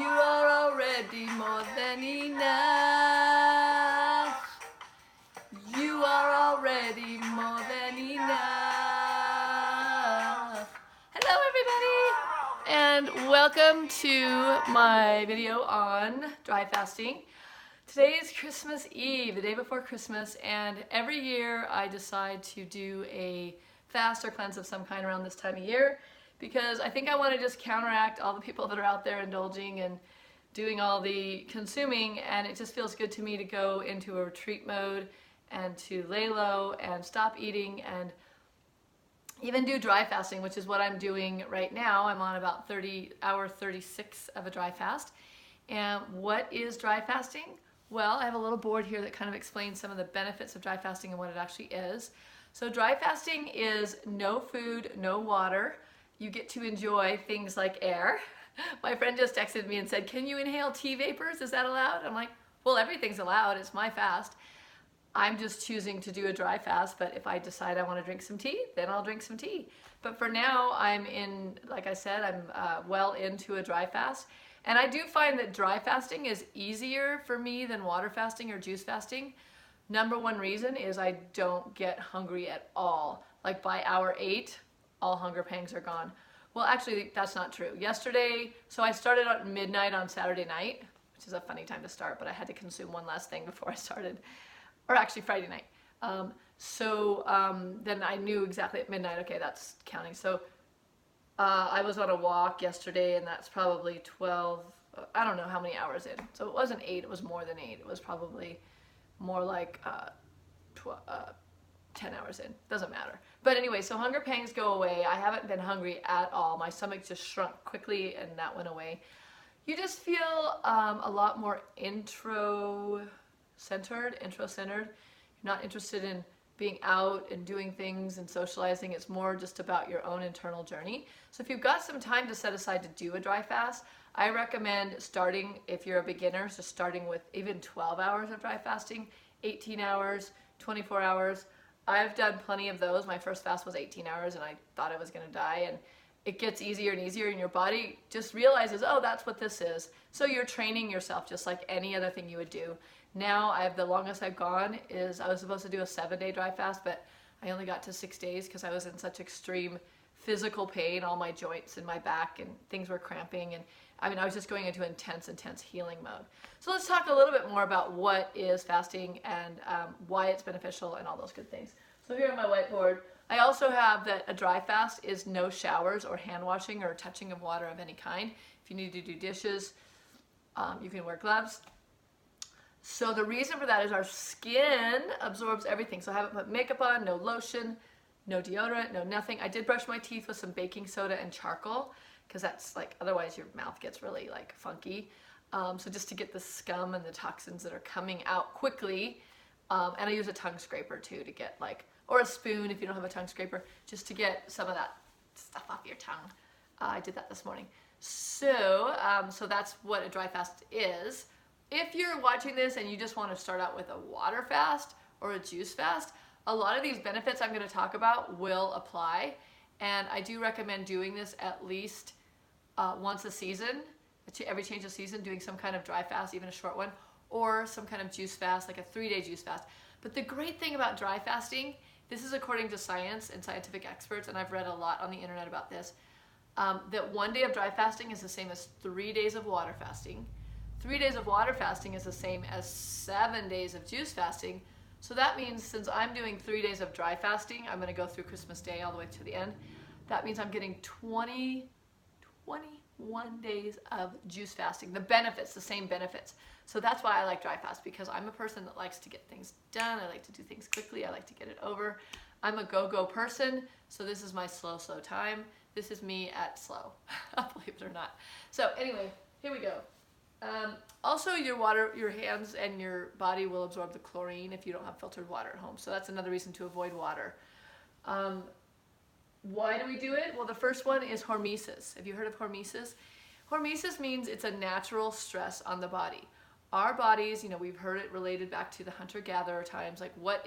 You are already more than enough. You are already more than enough. Hello everybody, and welcome to my video on dry fasting. Today is Christmas Eve, the day before Christmas, and every year I decide to do a fast or cleanse of some kind around this time of year because I think I want to just counteract all the people that are out there indulging and doing all the consuming, and it just feels good to me to go into a retreat mode and to lay low and stop eating and even do dry fasting, which is what I'm doing right now. I'm on about hour 36 of a dry fast. And what is dry fasting? Well, I have a little board here that kind of explains some of the benefits of dry fasting and what it actually is. So dry fasting is no food, no water. You get to enjoy things like air. My friend just texted me and said, "Can you inhale tea vapors? Is that allowed?" I'm like, well, everything's allowed. It's my fast. I'm just choosing to do a dry fast, but if I decide I want to drink some tea, then I'll drink some tea. But for now, I'm in, like I said, I'm well into a dry fast. And I do find that dry fasting is easier for me than water fasting or juice fasting. Number one reason is I don't get hungry at all. Like by hour 8, all hunger pangs are gone. Well, actually, that's not true. Yesterday, so I started at midnight on Saturday night, which is a funny time to start, but I had to consume one last thing before I started. Or actually Friday night. Then I knew exactly at midnight, okay, that's counting. So I was on a walk yesterday, and that's probably 12, I don't know how many hours in. So it wasn't 8, it was more than 8. It was probably more like 10 hours in. Doesn't matter. But anyway, so hunger pangs go away. I haven't been hungry at all. My stomach just shrunk quickly, and that went away. You just feel a lot more intro-centered. You're not interested in being out and doing things and socializing. It's more just about your own internal journey. So if you've got some time to set aside to do a dry fast, I recommend starting, if you're a beginner, so starting with even 12 hours of dry fasting, 18 hours, 24 hours. I've done plenty of those. My first fast was 18 hours and I thought I was going to die, and it gets easier and easier, and your body just realizes, oh, that's what this is. So you're training yourself just like any other thing you would do. Now the longest I've gone is, I was supposed to do a 7-day dry fast, but I only got to 6 days because I was in such extreme physical pain, all my joints and my back, and things were cramping, and I was just going into intense healing mode. So let's talk a little bit more about what is fasting and why it's beneficial and all those good things. So here on my whiteboard, I also have that a dry fast is no showers or hand washing or touching of water of any kind. If you need to do dishes, you can wear gloves. So the reason for that is our skin absorbs everything. So I haven't put makeup on, no lotion, no deodorant, no nothing. I did brush my teeth with some baking soda and charcoal because that's like, otherwise your mouth gets really like funky. So just to get the scum and the toxins that are coming out quickly. And I use a tongue scraper too to get like, or a spoon if you don't have a tongue scraper, just to get some of that stuff off your tongue. I did that this morning. So that's what a dry fast is. If you're watching this and you just want to start out with a water fast or a juice fast, a lot of these benefits I'm going to talk about will apply. And I do recommend doing this at least once a season, every change of season, doing some kind of dry fast, even a short one, or some kind of juice fast, like a 3-day juice fast. But the great thing about dry fasting, this is according to science and scientific experts, and I've read a lot on the internet about this, that 1 day of dry fasting is the same as 3 days of water fasting. 3 days of water fasting is the same as 7 days of juice fasting. So that means since I'm doing 3 days of dry fasting, I'm going to go through Christmas Day all the way to the end. That means I'm getting 21 days of juice fasting. The benefits, the same benefits. So that's why I like dry fast, because I'm a person that likes to get things done. I like to do things quickly. I like to get it over. I'm a go-go person, so this is my slow time. This is me at slow, believe it or not. So anyway, here we go. Also, your hands and your body will absorb the chlorine if you don't have filtered water at home. So that's another reason to avoid water. Why do we do it? Well, the first one is hormesis. Have you heard of hormesis? Hormesis means it's a natural stress on the body. Our bodies, we've heard it related back to the hunter-gatherer times, like what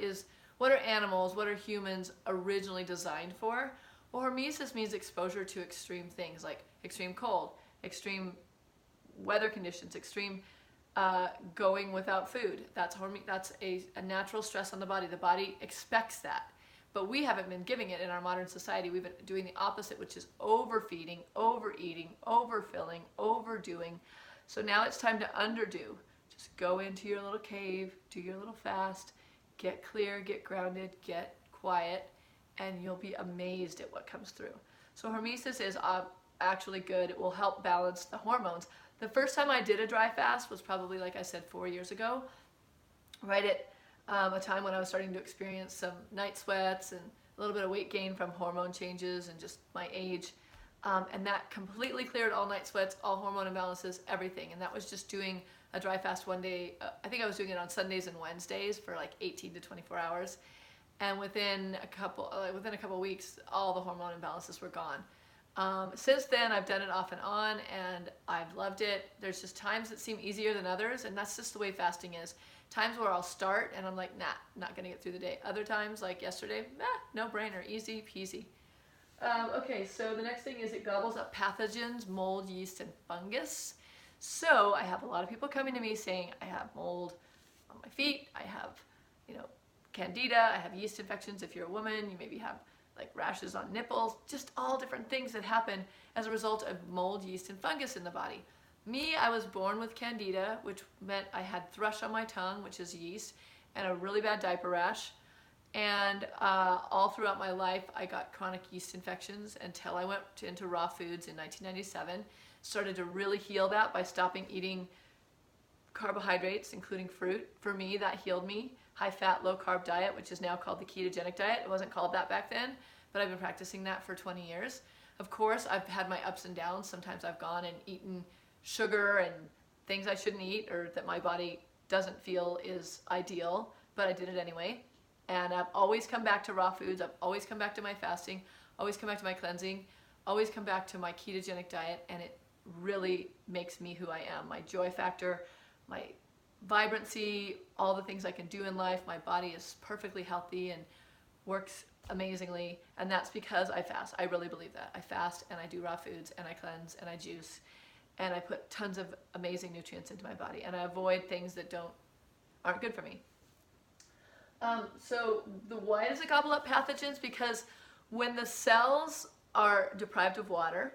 are animals, what are humans originally designed for? Well, hormesis means exposure to extreme things like extreme cold, extreme weather conditions, extreme going without food. That's a natural stress on the body. The body expects that. But we haven't been giving it in our modern society. We've been doing the opposite, which is overfeeding, overeating, overfilling, overdoing. So now it's time to underdo. Just go into your little cave, do your little fast, get clear, get grounded, get quiet, and you'll be amazed at what comes through. So hormesis is actually good. It will help balance the hormones. The first time I did a dry fast was probably, like I said, 4 years ago, right at a time when I was starting to experience some night sweats and a little bit of weight gain from hormone changes and just my age. And that completely cleared all night sweats, all hormone imbalances, everything. And that was just doing a dry fast one day. I think I was doing it on Sundays and Wednesdays for like 18 to 24 hours. And within a couple weeks, all the hormone imbalances were gone. Since then, I've done it off and on, and I've loved it. There's just times that seem easier than others, and that's just the way fasting is. Times where I'll start and I'm like, nah, not gonna get through the day. Other times, like yesterday, no brainer, easy peasy. Okay, so the next thing is it gobbles up pathogens, mold, yeast, and fungus. So I have a lot of people coming to me saying, I have mold on my feet, I have, candida, I have yeast infections. If you're a woman, you maybe have like rashes on nipples, just all different things that happen as a result of mold, yeast, and fungus in the body. Me, I was born with candida, which meant I had thrush on my tongue, which is yeast, and a really bad diaper rash. And all throughout my life, I got chronic yeast infections until I went into raw foods in 1997. Started to really heal that by stopping eating carbohydrates, including fruit. For me, that healed me. High-fat, low-carb diet, which is now called the ketogenic diet. It wasn't called that back then, but I've been practicing that for 20 years. Of course, I've had my ups and downs. Sometimes I've gone and eaten sugar and things I shouldn't eat or that my body doesn't feel is ideal, but I did it anyway. And I've always come back to raw foods. I've always come back to my fasting, always come back to my cleansing, always come back to my ketogenic diet, and it really makes me who I am. My joy factor, my vibrancy, all the things I can do in life. My body is perfectly healthy and works amazingly, and that's because I fast. I really believe that. I fast and I do raw foods and I cleanse and I juice and I put tons of amazing nutrients into my body, and I avoid things that aren't good for me. So why does it gobble up pathogens? Because when the cells are deprived of water,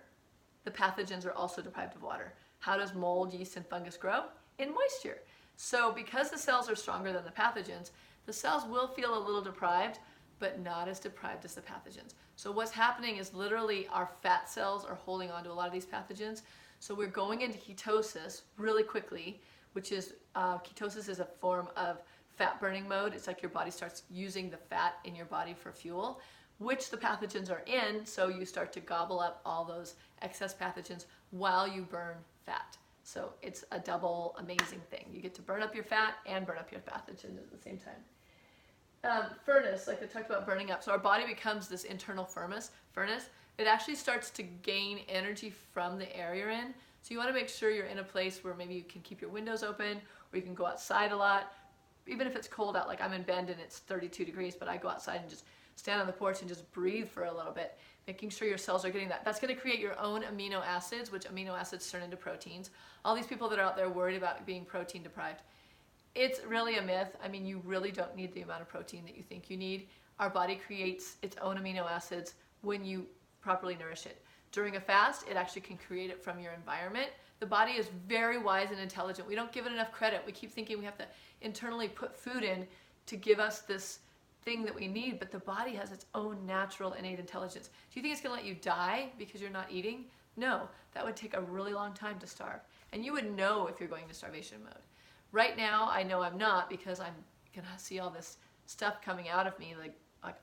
the pathogens are also deprived of water. How does mold, yeast, and fungus grow? In moisture. So because the cells are stronger than the pathogens, the cells will feel a little deprived, but not as deprived as the pathogens. So what's happening is literally our fat cells are holding on to a lot of these pathogens. So we're going into ketosis really quickly, which is, ketosis is a form of fat burning mode. It's like your body starts using the fat in your body for fuel, which the pathogens are in, so you start to gobble up all those excess pathogens while you burn fat. So it's a double amazing thing. You get to burn up your fat and burn up your pathogens at the same time. Furnace, like I talked about burning up. So our body becomes this internal furnace. It actually starts to gain energy from the air you're in. So you want to make sure you're in a place where maybe you can keep your windows open, or you can go outside a lot. Even if it's cold out, like I'm in Bend and it's 32 degrees, but I go outside and just stand on the porch and just breathe for a little bit, making sure your cells are getting that. That's going to create your own amino acids, which amino acids turn into proteins. All these people that are out there worried about being protein deprived, it's really a myth. I mean, you really don't need the amount of protein that you think you need. Our body creates its own amino acids when you properly nourish it. During a fast, it actually can create it from your environment. The body is very wise and intelligent. We don't give it enough credit. We keep thinking we have to internally put food in to give us this thing that we need, but the body has its own natural innate intelligence. Do you think it's going to let you die because you're not eating? No, that would take a really long time to starve. And you would know if you're going into starvation mode. Right now, I know I'm not, because I'm going to see all this stuff coming out of me, like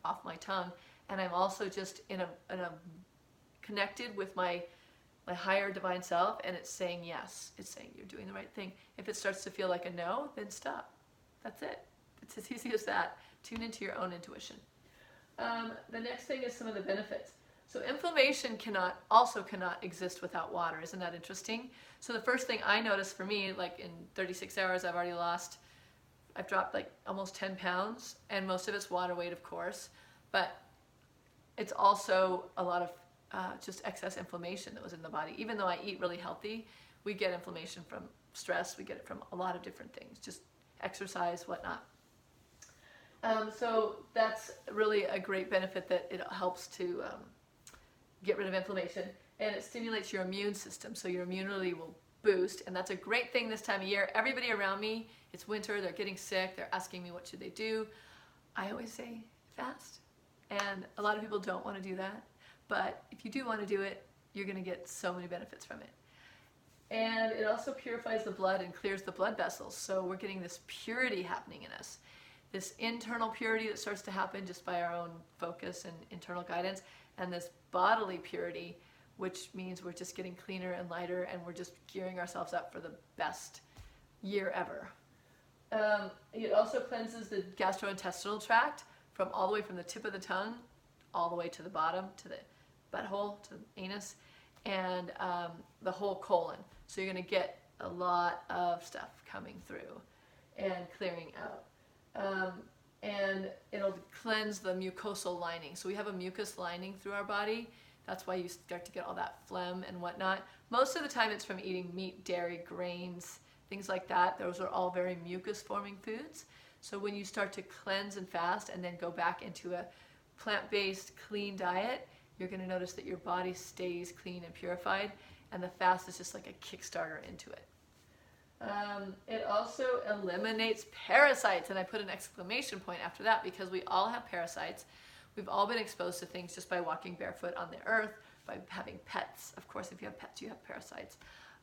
off my tongue, and I'm also just in a connected with my higher divine self, and it's saying yes. It's saying you're doing the right thing. If it starts to feel like a no, then stop. That's it. It's as easy as that. Tune into your own intuition. The next thing is some of the benefits. So inflammation cannot exist without water. Isn't that interesting? So the first thing I noticed for me, like in 36 hours, I've dropped like almost 10 pounds, and most of it's water weight, of course, but it's also a lot of just excess inflammation that was in the body. Even though I eat really healthy, we get inflammation from stress. We get it from a lot of different things, just exercise, whatnot. So that's really a great benefit, that it helps to get rid of inflammation, and it stimulates your immune system, so your immunity will boost, and that's a great thing this time of year. Everybody around me, it's winter, they're getting sick, they're asking me what should they do. I always say fast, and a lot of people don't want to do that, but if you do want to do it, you're going to get so many benefits from it. And it also purifies the blood and clears the blood vessels, so we're getting this purity happening in us. This internal purity that starts to happen just by our own focus and internal guidance, and this bodily purity, which means we're just getting cleaner and lighter, and we're just gearing ourselves up for the best year ever. It also cleanses the gastrointestinal tract from all the way from the tip of the tongue all the way to the bottom, to the butthole, to the anus, and the whole colon. So you're going to get a lot of stuff coming through and clearing out. And it'll cleanse the mucosal lining. So we have a mucus lining through our body. That's why you start to get all that phlegm and whatnot. Most of the time it's from eating meat, dairy, grains, things like that. Those are all very mucus-forming foods. So when you start to cleanse and fast and then go back into a plant-based, clean diet, you're going to notice that your body stays clean and purified, and the fast is just like a Kickstarter into it. It also eliminates parasites, and I put an exclamation point after that because we all have parasites. We've all been exposed to things just by walking barefoot on the earth, by having pets. Of course, if you have pets, you have parasites.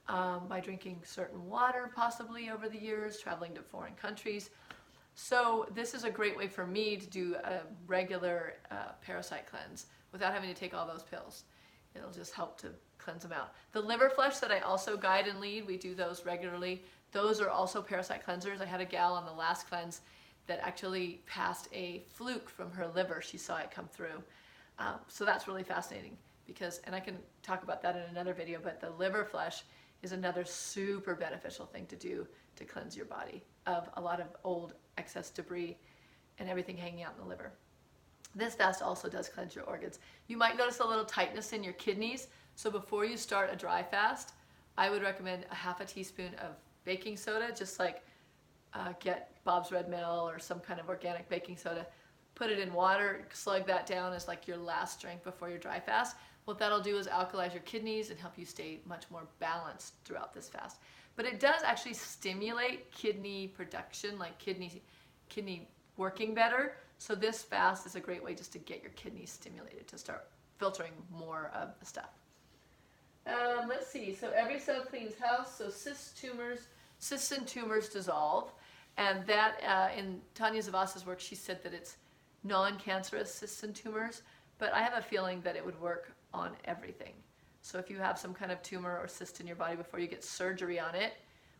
By drinking certain water possibly over the years, traveling to foreign countries. So this is a great way for me to do a regular parasite cleanse without having to take all those pills. It'll just help to cleanse them out. The liver flush that I also guide and lead, we do those regularly. Those are also parasite cleansers. I had a gal on the last cleanse that actually passed a fluke from her liver. She saw it come through. So that's really fascinating because, and I can talk about that in another video, but the liver flush is another super beneficial thing to do to cleanse your body of a lot of old excess debris and everything hanging out in the liver. This fast also does cleanse your organs. You might notice a little tightness in your kidneys. So before you start a dry fast, I would recommend a half a teaspoon of baking soda, just like get Bob's Red Mill or some kind of organic baking soda, put it in water, slug that down as like your last drink before your dry fast. What that'll do is alkalize your kidneys and help you stay much more balanced throughout this fast. But it does actually stimulate kidney production, like kidney working better. So this fast is a great way just to get your kidneys stimulated to start filtering more of the stuff. Let's see, so every cell cleans house, so cysts and tumors dissolve, and that in Tanya Zavas's work, she said that it's non-cancerous cysts and tumors, but I have a feeling that it would work on everything. So if you have some kind of tumor or cyst in your body before you get surgery on it,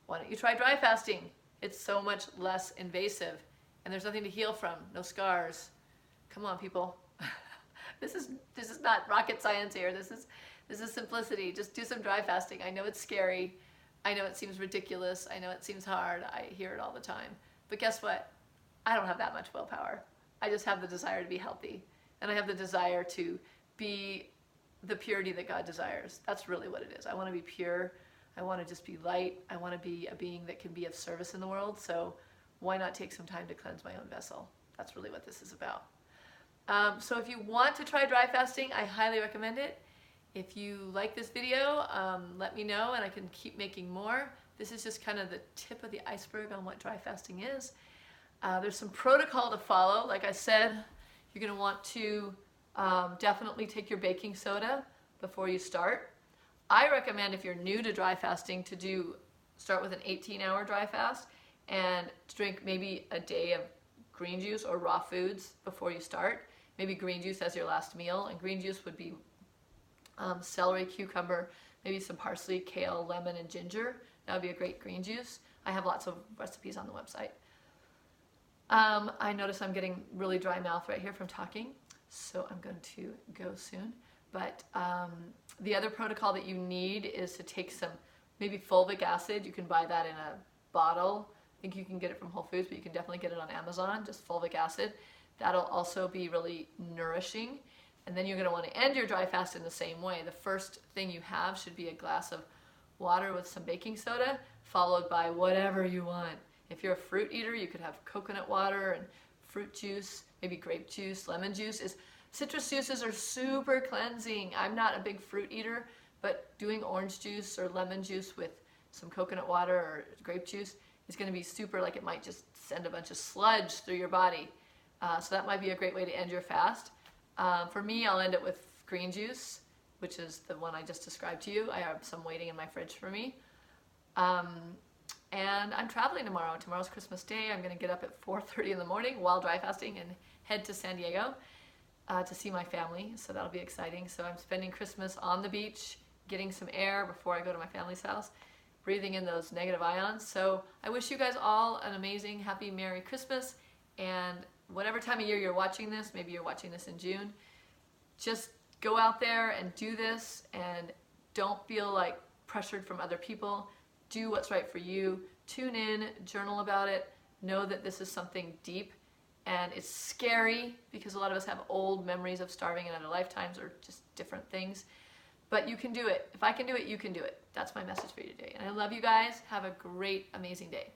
why don't you try dry fasting? It's so much less invasive, and there's nothing to heal from, no scars. Come on, people. This is not rocket science here. This is simplicity. Just do some dry fasting. I know it's scary. I know it seems ridiculous. I know it seems hard. I hear it all the time. But guess what? I don't have that much willpower. I just have the desire to be healthy. And I have the desire to be the purity that God desires. That's really what it is. I want to be pure. I want to just be light. I want to be a being that can be of service in the world. So why not take some time to cleanse my own vessel? That's really what this is about. So if you want to try dry fasting, I highly recommend it. If you like this video, let me know and I can keep making more. This is just kind of the tip of the iceberg on what dry fasting is. There's some protocol to follow. Like I said, you're going to want to definitely take your baking soda before you start. I recommend if you're new to dry fasting to start with an 18-hour dry fast and drink maybe a day of green juice or raw foods before you start. Maybe green juice as your last meal, and green juice would be celery, cucumber, maybe some parsley, kale, lemon, and ginger. That would be a great green juice. I have lots of recipes on the website. I notice I'm getting really dry mouth right here from talking, so I'm going to go soon. But the other protocol that you need is to take some maybe fulvic acid. You can buy that in a bottle. I think you can get it from Whole Foods, but you can definitely get it on Amazon, just fulvic acid. That'll also be really nourishing. And then you're going to want to end your dry fast in the same way. The first thing you have should be a glass of water with some baking soda, followed by whatever you want. If you're a fruit eater, you could have coconut water and fruit juice, maybe grape juice, lemon juice. Citrus juices are super cleansing. I'm not a big fruit eater, but doing orange juice or lemon juice with some coconut water or grape juice is going to be super, like it might just send a bunch of sludge through your body. So that might be a great way to end your fast. For me, I'll end it with green juice, which is the one I just described to you. I have some waiting in my fridge for me. And I'm traveling tomorrow. Tomorrow's Christmas Day. I'm going to get up at 4:30 in the morning while dry fasting and head to San Diego to see my family. So that'll be exciting. So I'm spending Christmas on the beach, getting some air before I go to my family's house, breathing in those negative ions. So I wish you guys all an amazing, happy, Merry Christmas. And whatever time of year you're watching this, maybe you're watching this in June, just go out there and do this and don't feel like pressured from other people. Do what's right for you. Tune in, journal about it. Know that this is something deep and it's scary because a lot of us have old memories of starving in other lifetimes or just different things. But you can do it. If I can do it, you can do it. That's my message for you today. And I love you guys. Have a great, amazing day.